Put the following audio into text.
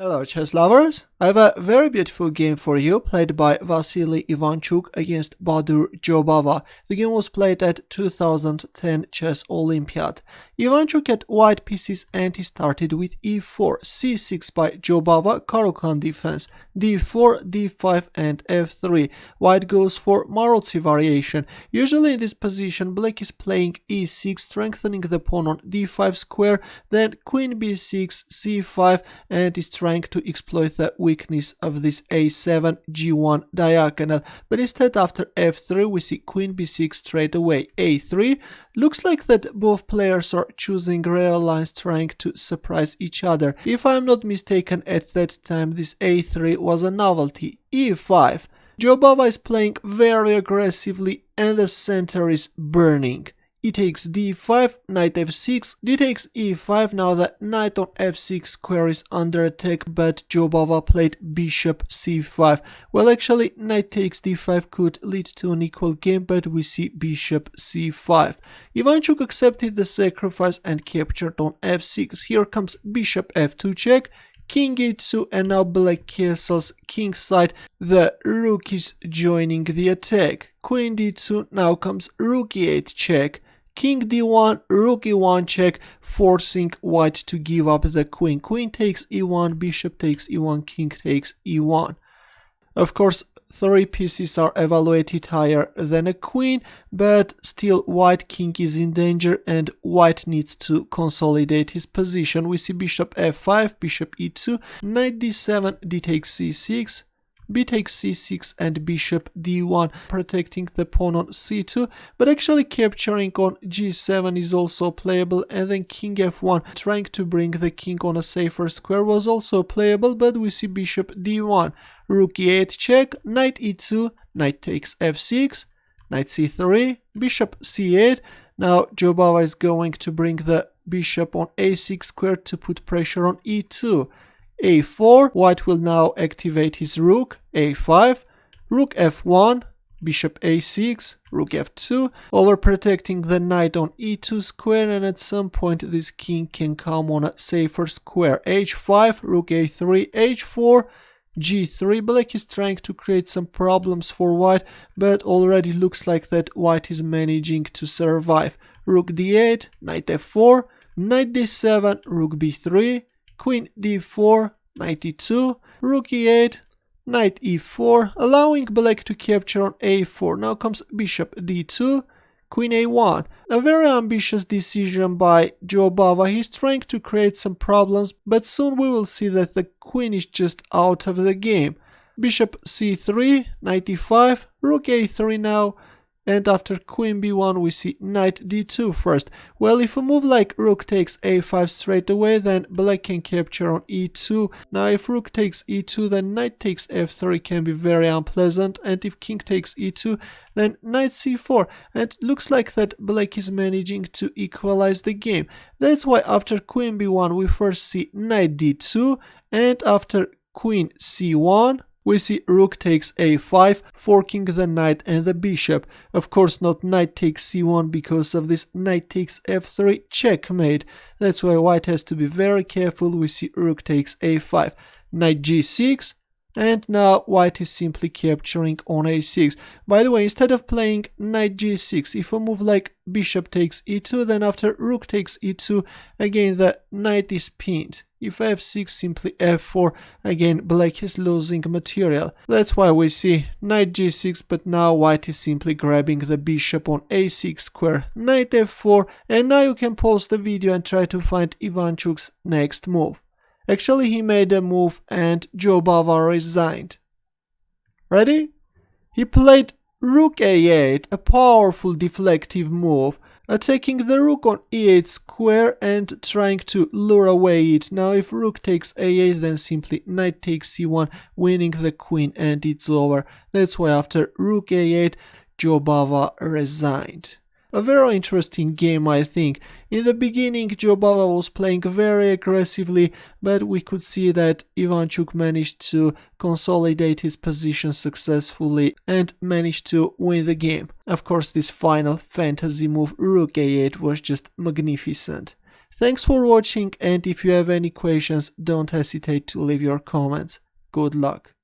Hello chess lovers, I have a very beautiful game for you played by Vassily Ivanchuk against Baadur Jobava. The game was played at 2010 Chess Olympiad. Ivanchuk had white pieces and he started with e4, c6 by Jobava, Caro-Kann defense, d4, d5 and f3. White goes for Maroczy variation. Usually in this position black is playing e6, strengthening the pawn on d5 square, then queen b6, c5 and is trying to exploit the weakness of this a7 g1 diagonal, but instead after f3 we see queen b6 straight away. a3 looks like that both players are choosing real lines, trying to surprise each other. If I'm not mistaken, at that time this a3 was a novelty. e5, Jobava is playing very aggressively and the center is burning. E takes d5, knight f6, d takes e5, now the knight on f6 square is under attack, but Jobava played bishop c5. Well, actually, knight takes d5 could lead to an equal game, but we see bishop c5. Ivanchuk accepted the sacrifice and captured on f6. Here comes bishop f2 check, king e2, and now black castles kingside. The rook is joining the attack. Queen d2, now comes rook e8 check. King d1, rook e1 check, forcing white to give up the queen. Queen takes e1, bishop takes e1, king takes e1. Of course, three pieces are evaluated higher than a queen, but still white king is in danger and white needs to consolidate his position. We see bishop f5, bishop e2, knight d7, d takes c6, b takes c6 and bishop d1, protecting the pawn on c2, but actually capturing on g7 is also playable, and then king f1, trying to bring the king on a safer square, was also playable, but we see bishop d1, rook e8 check, knight e2, knight takes f6, knight c3, bishop c8. Now Jobava is going to bring the bishop on a6 square to put pressure on e2. a4, white will now activate his rook, a5, rook f1, bishop a6, rook f2, overprotecting the knight on e2 square, and at some point this king can come on a safer square. h5, rook a3, h4, g3. Black is trying to create some problems for white, but already looks like that white is managing to survive. Rook d8, knight f4, knight d7, rook b3, queen d4, knight e2, rook e8, knight e4, allowing black to capture on a4. Now comes bishop d2, queen a1. A very ambitious decision by Jobava. He's trying to create some problems, but soon we will see that the queen is just out of the game. Bishop c3, knight e5, rook a3 now. And after queen b1 we see knight d2 first. Well, if a move like rook takes a5 straight away, then black can capture on e2. Now if rook takes e2, then knight takes f3 can be very unpleasant, and if king takes e2, then knight c4, and looks like that black is managing to equalize the game. That's why after queen b1 we first see knight d2, and after queen c1 we see rook takes a5, forking the knight and the bishop. Of course not knight takes c1 because of this knight takes f3 checkmate. That's why white has to be very careful. We see rook takes a5, knight g6, and now white is simply capturing on a6. By the way, instead of playing knight g6, if a move like bishop takes e2, then after rook takes e2, again the knight is pinned. If f6, simply f4, again black is losing material. That's why we see knight g6, but now white is simply grabbing the bishop on a6 square, knight f4, and now you can pause the video and try to find Ivanchuk's next move. Actually, he made a move and Jobava resigned. Ready? He played rook a8, a powerful deflective move, attacking the rook on e8 square and trying to lure away it. Now if rook takes a8, then simply knight takes c1, winning the queen, and it's over. That's why after rook a8, Jobava resigned. A very interesting game, I think. In the beginning, Jobava was playing very aggressively, but we could see that Ivanchuk managed to consolidate his position successfully and managed to win the game. Of course, this final fantasy move, rook a8, was just magnificent. Thanks for watching, and if you have any questions, don't hesitate to leave your comments. Good luck!